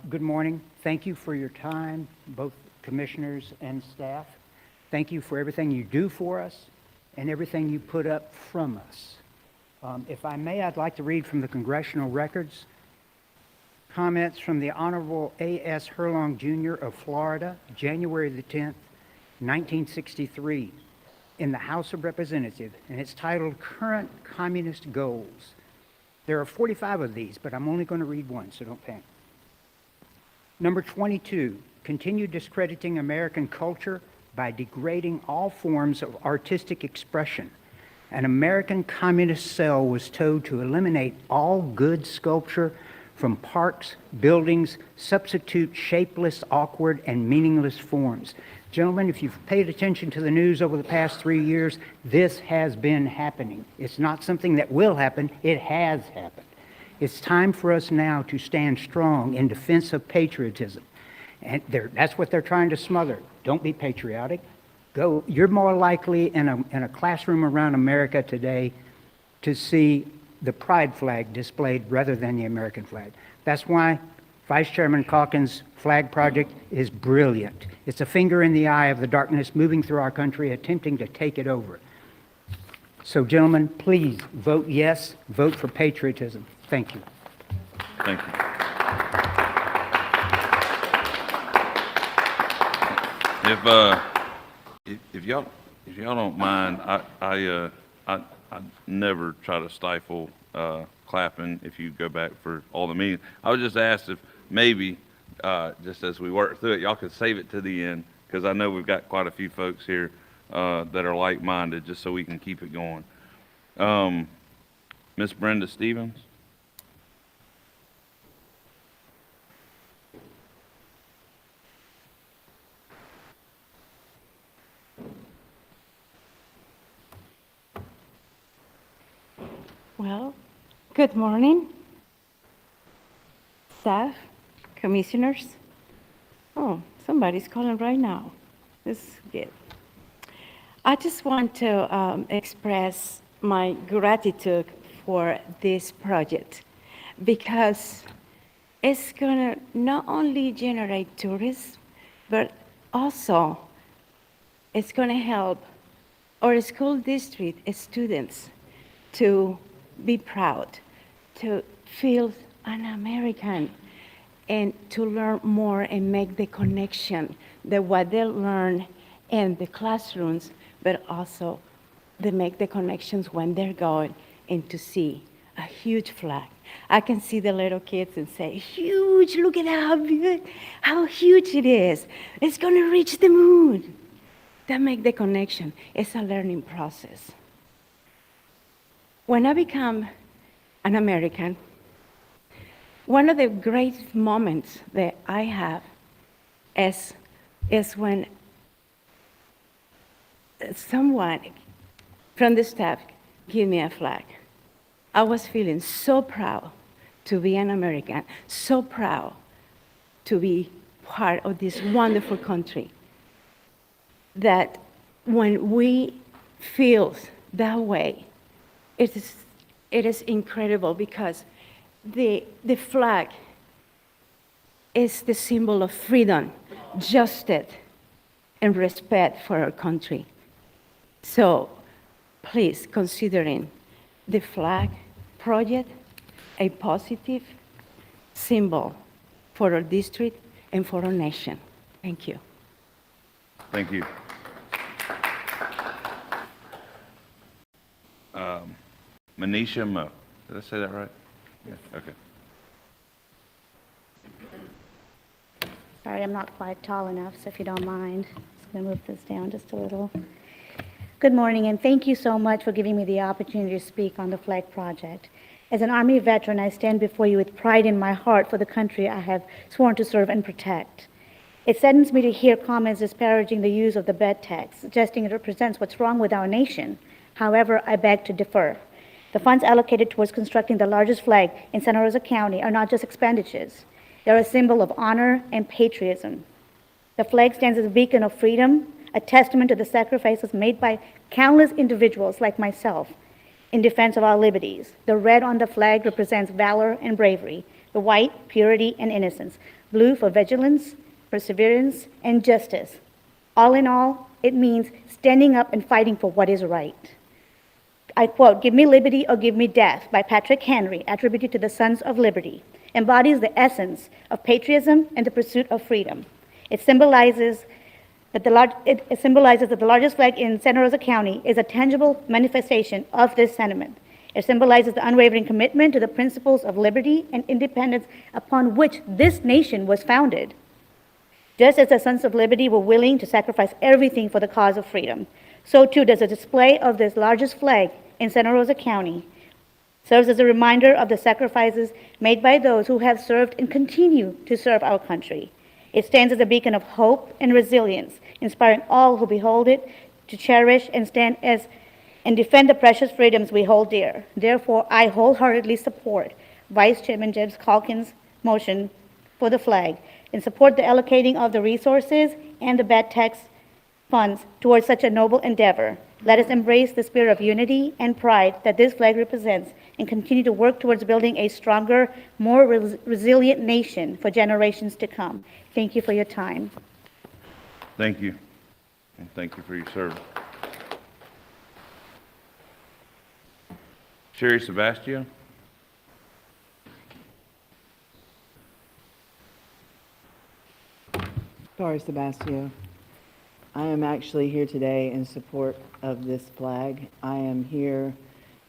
Good morning. Thank you for your time, both commissioners and staff. Thank you for everything you do for us and everything you put up from us. If I may, I'd like to read from the congressional records comments from the Honorable A.S. Herlong, Jr. of Florida, January the 10th, 1963, in the House of Representatives, and it's titled Current Communist Goals. There are 45 of these, but I'm only going to read one, so don't panic. Number 22, continue discrediting American culture by degrading all forms of artistic expression. An American communist cell was told to eliminate all good sculpture from parks, buildings, substitute shapeless, awkward, and meaningless forms. Gentlemen, if you've paid attention to the news over the past 3 years, this has been happening. It's not something that will happen, it has happened. It's time for us now to stand strong in defense of patriotism. And that's what they're trying to smother. Don't be patriotic. You're more likely in a classroom around America today to see the pride flag displayed rather than the American flag. That's why Vice Chairman Calkins' flag project is brilliant. It's a finger in the eye of the darkness moving through our country, attempting to take it over. So, gentlemen, please vote yes, vote for patriotism. Thank you. Thank you. If y'all don't mind, I never try to stifle clapping if you go back for all the meetings. I was just asked if maybe, just as we work through it, y'all could save it to the end, because I know we've got quite a few folks here that are like-minded, just so we can keep it going. Miss Brenda Stevens. Well, good morning, staff, commissioners. Oh, somebody's calling right now. This is good. I just want to express my gratitude for this project, because it's going to not only generate tourists, but also it's going to help our school district students to be proud, to feel an American, and to learn more and make the connection that what they learn in the classrooms, but also they make the connections when they're going and to see a huge flag. I can see the little kids and say, huge, look at how huge it is. It's going to reach the moon. That make the connection. It's a learning process. When I become an American, one of the great moments that I have is when someone from the staff give me a flag. I was feeling so proud to be an American, so proud to be part of this wonderful country, that when we feel that way, it is incredible, because the flag is the symbol of freedom, justice, and respect for our country. So please, considering the flag project a positive symbol for our district and for our nation. Thank you. Thank you. Manisha Mo. Did I say that right? Yeah. Okay. Sorry, I'm not quite tall enough, so if you don't mind, I'm just going to move this down just a little. Good morning, and thank you so much for giving me the opportunity to speak on the flag project. As an Army veteran, I stand before you with pride in my heart for the country I have sworn to serve and protect. It saddens me to hear comments disparaging the use of the bed tax, suggesting it represents what's wrong with our nation. However, I beg to differ. The funds allocated towards constructing the largest flag in Santa Rosa County are not just expenditures. They're a symbol of honor and patriotism. The flag stands as a beacon of freedom, a testament to the sacrifices made by countless individuals like myself in defense of our liberties. The red on the flag represents valor and bravery. The white, purity and innocence. Blue for vigilance, perseverance, and justice. All in all, it means standing up and fighting for what is right. I quote, "Give me liberty or give me death," by Patrick Henry, attributed to the Sons of Liberty, embodies the essence of patriotism and the pursuit of freedom. It symbolizes that the largest flag in Santa Rosa County is a tangible manifestation of this sentiment. It symbolizes the unwavering commitment to the principles of liberty and independence upon which this nation was founded. Just as the Sons of Liberty were willing to sacrifice everything for the cause of freedom, so too does a display of this largest flag in Santa Rosa County serves as a reminder of the sacrifices made by those who have served and continue to serve our country. It stands as a beacon of hope and resilience, inspiring all who behold it to cherish and and defend the precious freedoms we hold dear. Therefore, I wholeheartedly support Vice Chairman James Calkins' motion for the flag and support the allocating of the resources and the bad tax funds towards such a noble endeavor. Let us embrace the spirit of unity and pride that this flag represents and continue to work towards building a stronger, more resilient nation for generations to come. Thank you for your time. Thank you, and thank you for your service. Sherry Sebastio? Sorry, Sebastio. I am actually here today in support of this flag. I am here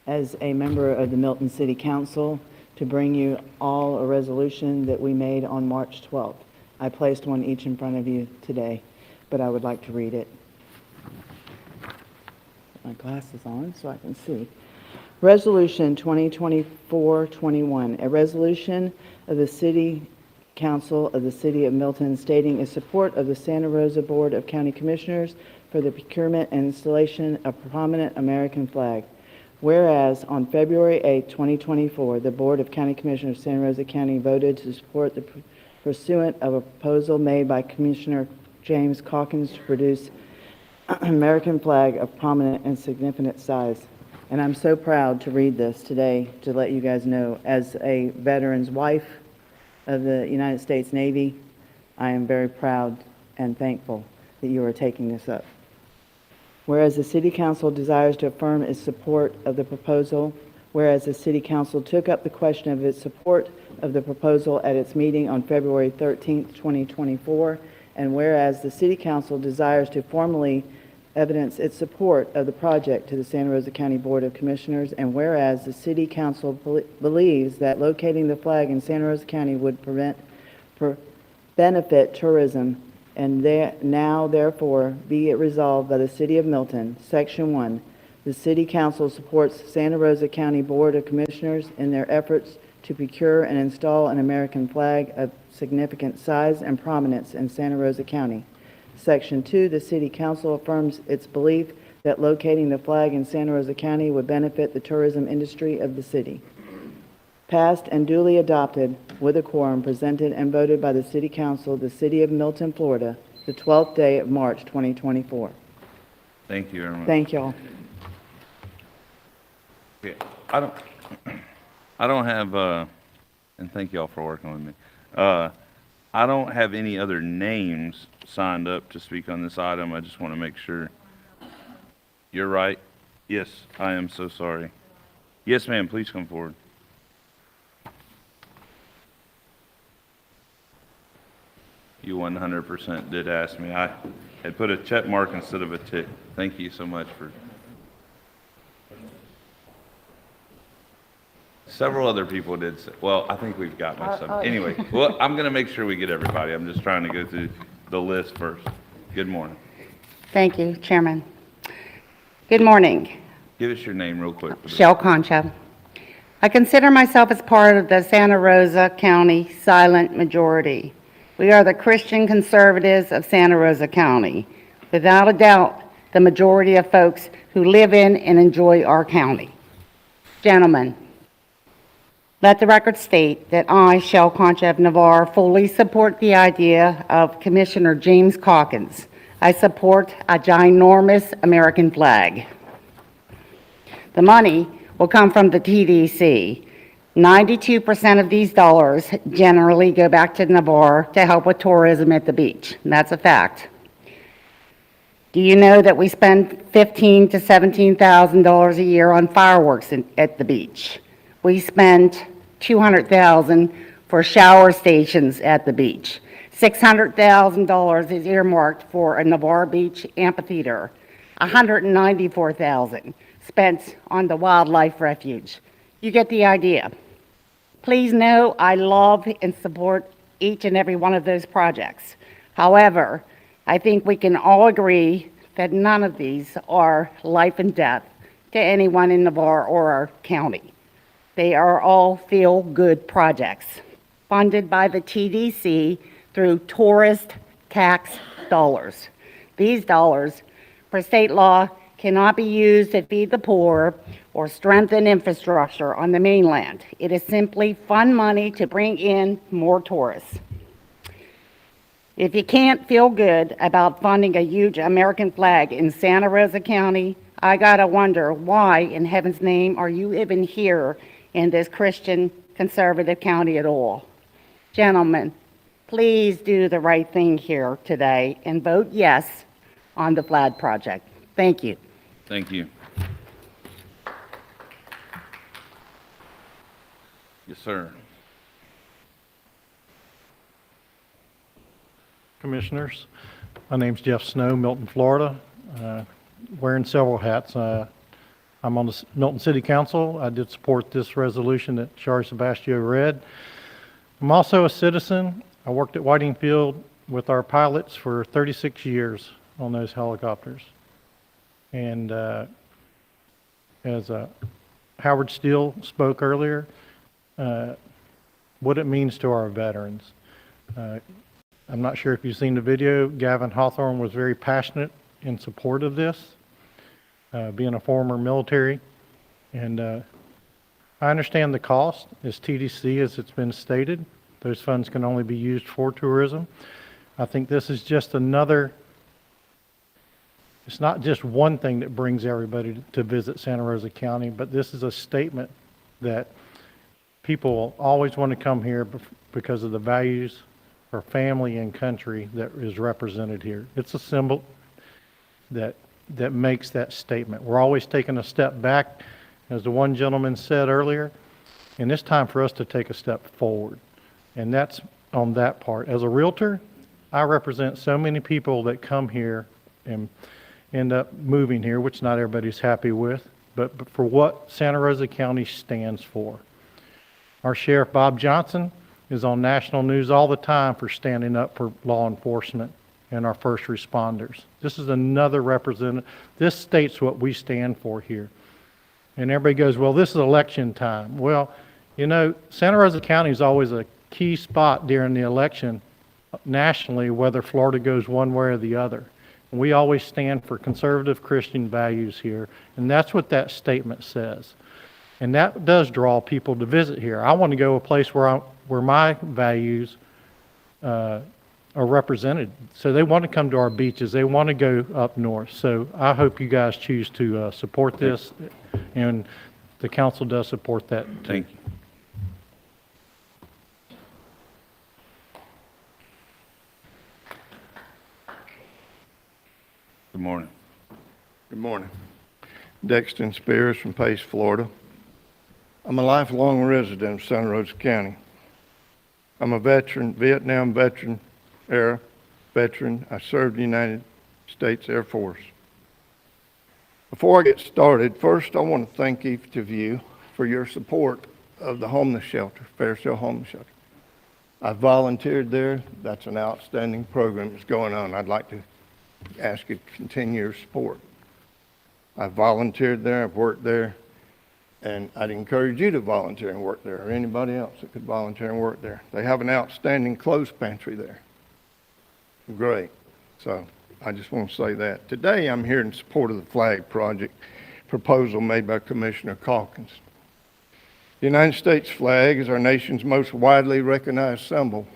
as a member of the Milton City Council to bring you all a resolution that we made on March 12th. I placed one each in front of you today, but I would like to read it. Put my glasses on so I can see. Resolution 2024-21, a resolution of the City Council of the City of Milton stating its support of the Santa Rosa Board of County Commissioners for the procurement and installation of a prominent American flag. Whereas on February 8, 2024, the Board of County Commissioners of Santa Rosa County voted to support the pursuant of a proposal made by Commissioner James Calkins to produce an American flag of prominent and significant size. And I'm so proud to read this today to let you guys know, as a veteran's wife of the United States Navy, I am very proud and thankful that you are taking this up. Whereas the City Council desires to affirm its support of the proposal, whereas the City Council took up the question of its support of the proposal at its meeting on February 13th, 2024, and whereas the City Council desires to formally evidence its support of the project to the Santa Rosa County Board of Commissioners, and whereas the City Council believes that locating the flag in Santa Rosa County would benefit tourism, and now therefore be it resolved by the City of Milton, Section 1, the City Council supports Santa Rosa County Board of Commissioners in their efforts to procure and install an American flag of significant size and prominence in Santa Rosa County. Section 2, the City Council affirms its belief that locating the flag in Santa Rosa County would benefit the tourism industry of the city. Passed and duly adopted with a quorum, presented and voted by the City Council of the City of Milton, Florida, the 12th day of March, 2024. Thank you very much. Thank y'all. Yeah, I don't have, and thank y'all for working with me. I don't have any other names signed up to speak on this item. I just want to make sure. You're right. Yes, I am so sorry. Yes, ma'am, please come forward. You 100% did ask me. I had put a check mark instead of a tick. Thank you so much for. Several other people did say, well, I think we've got most of them. Anyway, well, I'm going to make sure we get everybody. I'm just trying to go through the list first. Good morning. Thank you, Chairman. Good morning. Give us your name real quick. Shell Concha. I consider myself as part of the Santa Rosa County silent majority. We are the Christian conservatives of Santa Rosa County. Without a doubt, the majority of folks who live in and enjoy our county. Gentlemen, let the record state that I, Shell Concha of Navarre, fully support the idea of Commissioner James Calkins. I support a ginormous American flag. The money will come from the TDC. 92% of these dollars generally go back to Navarre to help with tourism at the beach. And that's a fact. Do you know that we spend $15,000 to $17,000 a year on fireworks at the beach? We spend $200,000 for shower stations at the beach. $600,000 is earmarked for a Navarre Beach amphitheater. $194,000 spent on the wildlife refuge. You get the idea. Please know I love and support each and every one of those projects. However, I think we can all agree that none of these are life and death to anyone in Navarre or our county. They are all feel-good projects funded by the TDC through tourist tax dollars. These dollars, per state law, cannot be used to feed the poor or strengthen infrastructure on the mainland. It is simply fund money to bring in more tourists. If you can't feel good about funding a huge American flag in Santa Rosa County, I gotta wonder why in heaven's name are you even here in this Christian conservative county at all? Gentlemen, please do the right thing here today and vote yes on the flag project. Thank you. Thank you. Yes, sir. Commissioners, my name's Jeff Snow, Milton, Florida. Wearing several hats. I'm on the Milton City Council. I did support this resolution that Shari Sebastio read. I'm also a citizen. I worked at Whiting Field with our pilots for 36 years on those helicopters. And as Howard Steele spoke earlier, what it means to our veterans. I'm not sure if you've seen the video. Gavin Hawthorne was very passionate in support of this, being a former military. And I understand the cost is TDC, as it's been stated. Those funds can only be used for tourism. I think this is just another, it's not just one thing that brings everybody to visit Santa Rosa County, but this is a statement that people always want to come here because of the values for family and country that is represented here. It's a symbol that makes that statement. We're always taking a step back, as the one gentleman said earlier, and it's time for us to take a step forward. And that's on that part. As a realtor, I represent so many people that come here and end up moving here, which not everybody's happy with, but for what Santa Rosa County stands for. Our Sheriff Bob Johnson is on national news all the time for standing up for law enforcement and our first responders. This is another representative. This states what we stand for here. And everybody goes, well, this is election time. Well, you know, Santa Rosa County is always a key spot during the election nationally, whether Florida goes one way or the other. And we always stand for conservative Christian values here, and that's what that statement says. And that does draw people to visit here. I want to go a place where my values are represented. So they want to come to our beaches. They want to go up north. So I hope you guys choose to support this, and the council does support that too. Thank you. Good morning. Good morning. Dexton Spears from Pace, Florida. I'm a lifelong resident of Santa Rosa County. I'm a veteran, Vietnam era veteran. I served the United States Air Force. Before I get started, first I want to thank each of you for your support of the homeless shelter, Fairfield Homeless Shelter. I volunteered there. That's an outstanding program that's going on. I'd like to ask you to continue your support. I volunteered there, I've worked there, and I'd encourage you to volunteer and work there, or anybody else that could volunteer and work there. They have an outstanding clothes pantry there. Great. So I just want to say that. Today I'm here in support of the flag project proposal made by Commissioner Calkins. The United States flag is our nation's most widely recognized symbol.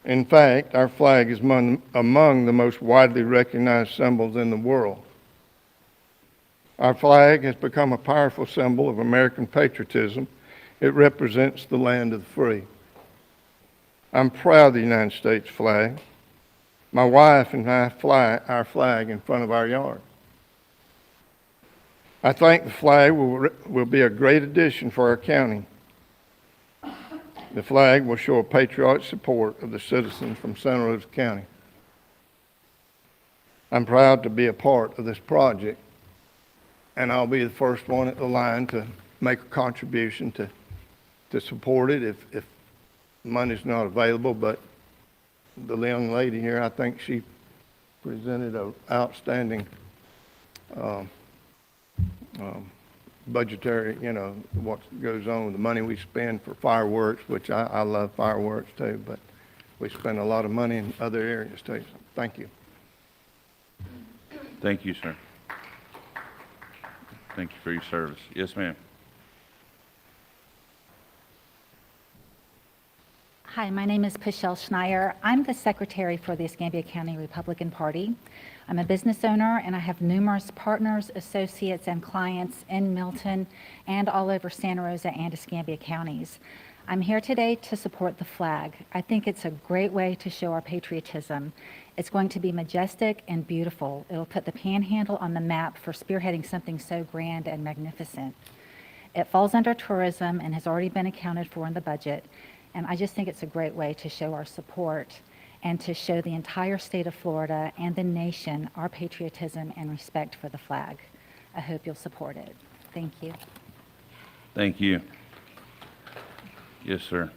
In fact, our flag is among the most widely recognized symbols in the world. Our flag has become a powerful symbol of American patriotism It represents the land of the free. I'm proud of the United States flag. My wife and I fly our flag in front of our yard. I think the flag will be a great addition for our county. The flag will show a patriotic support of the citizens from Santa Rosa County. I'm proud to be a part of this project, and I'll be the first one at the line to make a contribution to support it if money's not available. But the young lady here, I think she presented an outstanding budgetary, what goes on with the money we spend for fireworks, which I love fireworks too, but we spend a lot of money in other areas too. So thank you. Thank you, sir. Thank you for your service. Yes, ma'am. Hi, my name is Pichelle Schneier. I'm the secretary for the Escambia County Republican Party. I'm a business owner, and I have numerous partners, associates, and clients in Milton and all over Santa Rosa and Escambia counties. I'm here today to support the flag. I think it's a great way to show our patriotism. It's going to be majestic and beautiful. It'll put the Panhandle on the map for spearheading something so grand and magnificent. It falls under tourism and has already been accounted for in the budget. And I just think it's a great way to show our support and to show the entire state of Florida and the nation our patriotism and respect for the flag. I hope you'll support it. Thank you. Thank you. Yes, sir.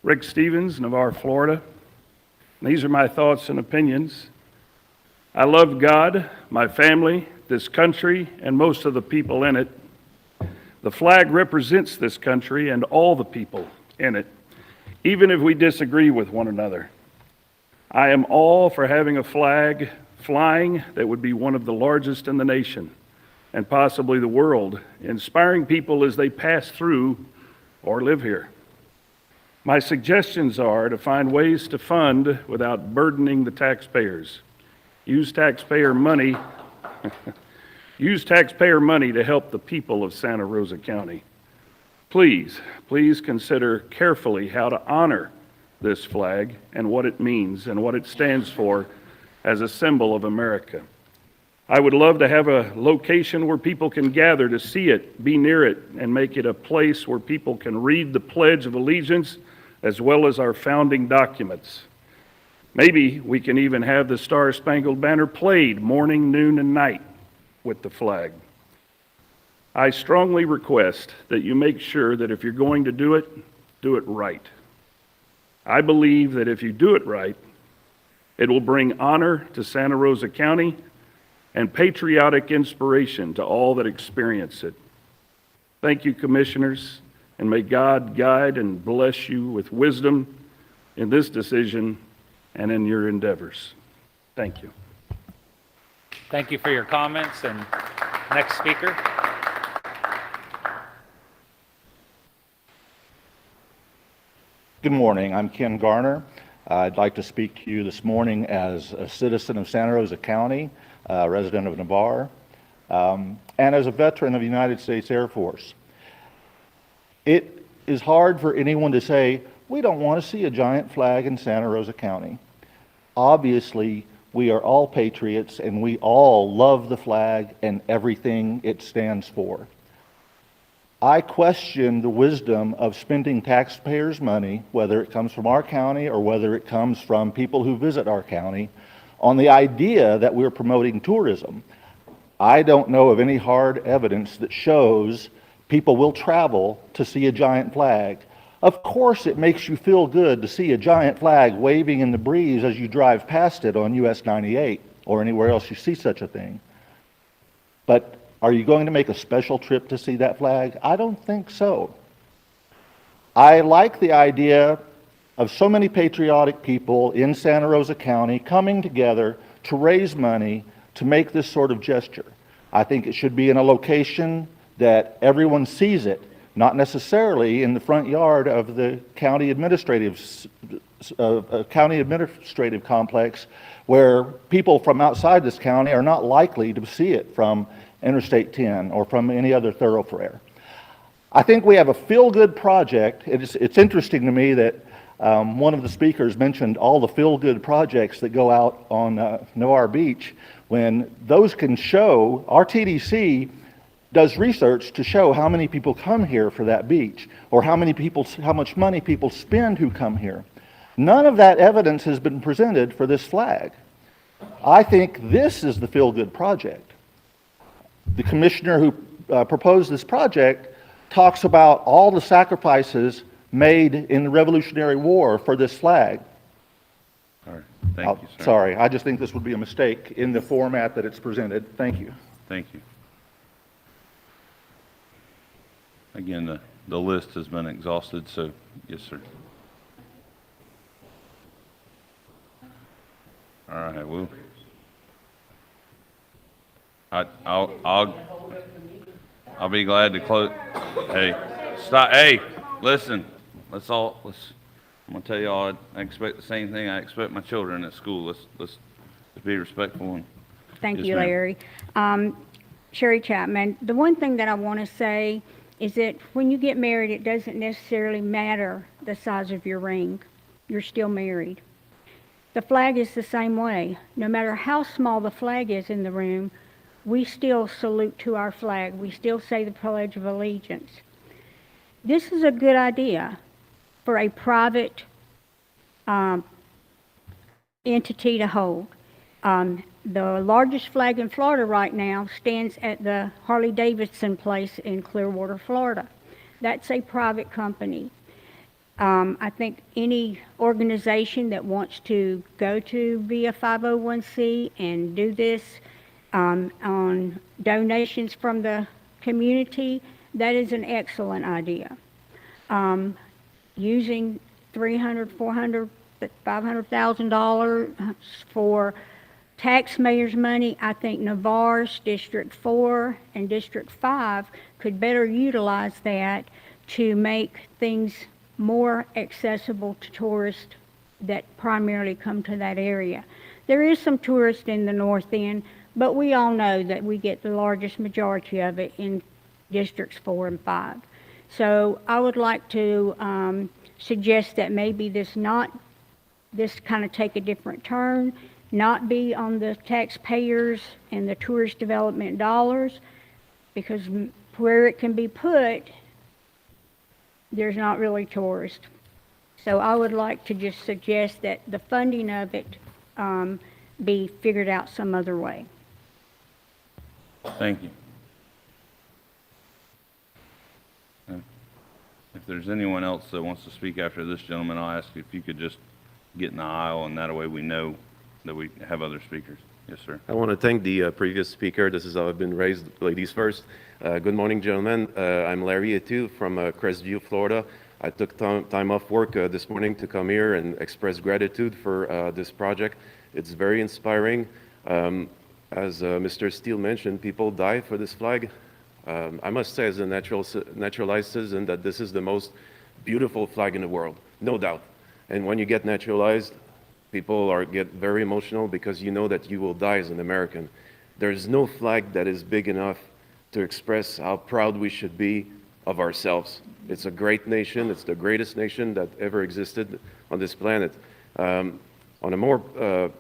Rick Stevens, Navarre, Florida. These are my thoughts and opinions. I love God, my family, this country, and most of the people in it. The flag represents this country and all the people in it, even if we disagree with one another. I am all for having a flag flying that would be one of the largest in the nation and possibly the world, inspiring people as they pass through or live here. My suggestions are to find ways to fund without burdening the taxpayers. Use taxpayer money to help the people of Santa Rosa County. Please consider carefully how to honor this flag and what it means and what it stands for as a symbol of America. I would love to have a location where people can gather to see it, be near it, and make it a place where people can read the Pledge of Allegiance as well as our founding documents. Maybe we can even have the Star-Spangled Banner played morning, noon, and night with the flag. I strongly request that you make sure that if you're going to do it right. I believe that if you do it right, it will bring honor to Santa Rosa County and patriotic inspiration to all that experience it. Thank you, commissioners, and may God guide and bless you with wisdom in this decision and in your endeavors. Thank you. Thank you for your comments. And next speaker. Good morning. I'm Ken Garner. I'd like to speak to you this morning as a citizen of Santa Rosa County, a resident of Navarre, and as a veteran of the United States Air Force. It is hard for anyone to say, we don't want to see a giant flag in Santa Rosa County. Obviously, we are all patriots and we all love the flag and everything it stands for. I question the wisdom of spending taxpayers' money, whether it comes from our county or whether it comes from people who visit our county, on the idea that we're promoting tourism. I don't know of any hard evidence that shows people will travel to see a giant flag. Of course it makes you feel good to see a giant flag waving in the breeze as you drive past it on US 98 or anywhere else you see such a thing. But are you going to make a special trip to see that flag? I don't think so. I like the idea of so many patriotic people in Santa Rosa County coming together to raise money to make this sort of gesture. I think it should be in a location that everyone sees it, not necessarily in the front yard of the county administrative complex, where people from outside this county are not likely to see it from Interstate 10 or from any other thoroughfare. I think we have a feel-good project. It's interesting to me that one of the speakers mentioned all the feel-good projects that go out on Noir Beach, when those can show, our TDC does research to show how many people come here for that beach, or how much money people spend who come here. None of that evidence has been presented for this flag. I think this is the feel-good project. The commissioner who proposed this project talks about all the sacrifices made in the Revolutionary War for this flag. All right, thank you, sir. Sorry, I just think this would be a mistake in the format that it's presented. Thank you. Thank you. Again, the list has been exhausted, so yes, sir. All right, well, I'll be glad to close. Hey, stop. Hey, listen. I'm gonna tell y'all, I expect the same thing I expect my children at school. Let's be respectful. Thank Yes, you, ma'am. Larry. Sherry Chapman, the one thing that I want to say is that when you get married, it doesn't necessarily matter the size of your ring. You're still married. The flag is the same way. No matter how small the flag is in the room, we still salute to our flag. We still say the Pledge of Allegiance. This is a good idea for a private entity to hold. The largest flag in Florida right now stands at the Harley-Davidson place in Clearwater, Florida. That's a private company. I think any organization that wants to go to be a 501c and do this on donations from the community, that is an excellent idea. Using $300,000, $400,000, $500,000 for taxpayers' money, I think Navarre's District 4 and District 5 could better utilize that to make things more accessible to tourists that primarily come to that area. There is some tourists in the north end, but we all know that we get the largest majority of it in Districts 4 and 5. So I would like to suggest that maybe this kind of take a different turn, not be on the taxpayers and the tourist development dollars, because where it can be put, there's not really tourists. So I would like to just suggest that the funding of it be figured out some other way. Thank you. If there's anyone else that wants to speak after this gentleman, I'll ask if you could just get in the aisle, and that way we know that we have other speakers. Yes, sir. I want to thank the previous speaker. This is how I've been raised, ladies first. Good morning, gentlemen. I'm Larry Etu from Crestview, Florida. I took time off work this morning to come here and express gratitude for this project. It's very inspiring. As Mr. Steele mentioned, people die for this flag. I must say, as a naturalized citizen, that this is the most beautiful flag in the world, no doubt. And when you get naturalized, people get very emotional because you know that you will die as an American. There's no flag that is big enough to express how proud we should be of ourselves. It's a great nation. It's the greatest nation that ever existed on this planet. On a more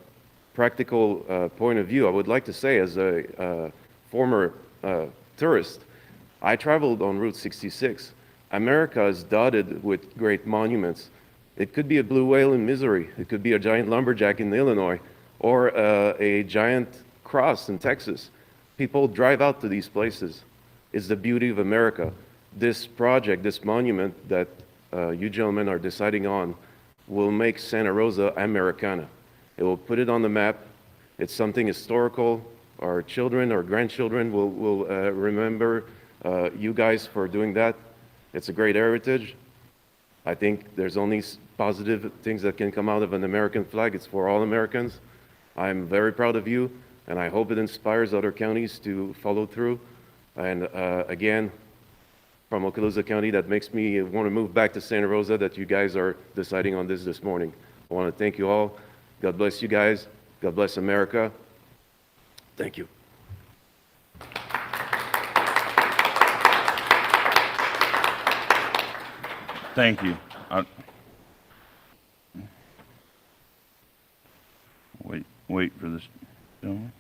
practical point of view, I would like to say, as a former tourist, I traveled on Route 66. America is dotted with great monuments. It could be a blue whale in Missouri. It could be a giant lumberjack in Illinois, or a giant cross in Texas. People drive out to these places. It's the beauty of America. This project, this monument that you gentlemen are deciding on, will make Santa Rosa Americana. It will put it on the map. It's something historical. Our children, our grandchildren will remember you guys for doing that. It's a great heritage. I think there's only positive things that can come out of an American flag. It's for all Americans. I'm very proud of you, and I hope it inspires other counties to follow through. And again, from Okaloosa County that makes me want to move back to Santa Rosa that you guys are deciding on this morning. I want to thank you all. God bless you guys. God bless America. Thank you. Thank you. Wait for this gentleman.